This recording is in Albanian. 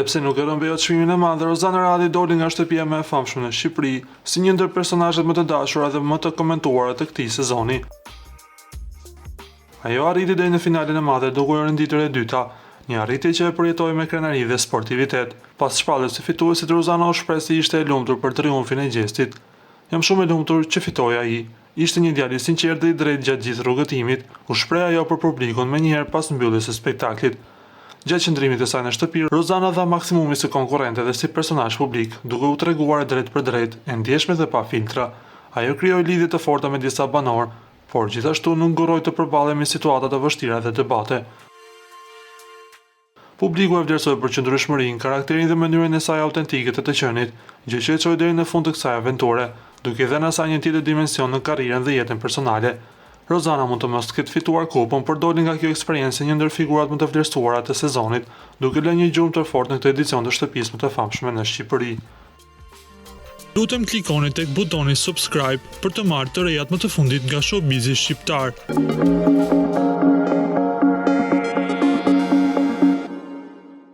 Edhe pse nuk e rëmbejot çmimin e madh, Rozana Radi doli nga shtëpia më e famshme në Shqipëri si një ndër personazhet më të dashura dhe më të komentuara të këtij sezoni. Ajo arriti deri në finalen e madhe duke u renditur e dyta, një arritje që e përjetoi me krenari dhe sportivitet. Pas shpalljes së fituesit, Rozana u shpreh se ishte e lumtur për triumfin e gjestit. Jam shumë e lumtur që fitoi ai. Ishte një djalë i sinqert dhe i drejtë gjatë gjithë rrugëtimit, u shpreh ajo për publikun menjëherë pas mbylljes së spektaklit. Gjatë qëndrimit të saj në shtëpi, Rozana dha maksimumi së konkurrente dhe si personazh publik, duke u treguar drejt për drejt, e ndjeshme dhe pa filtra. Ajo krijoi lidhje të forta me disa banor, por gjithashtu nuk nguroi të përballej me situata të vështira dhe debate. Publiku e vlerësoi për qëndrueshmërinë, karakterin dhe mënyrën e saj autentike të qenit, gjë që e çoi deri në fund të kësaj aventure, duke dhënë asaj një tjetër dimension në karrierën dhe jetën personale. Rozana mund të mos ketë fituar kupën, por doli nga kjo eksperiencë një ndër figurat më të vlerësuara të sezonit, duke lënë një gjumë të fortë në këtë edicion të shtëpisë më të famshme në Shqipëri. Lutem klikoni tek butoni subscribe për të marrë të rejat më të fundit nga showbizi shqiptar.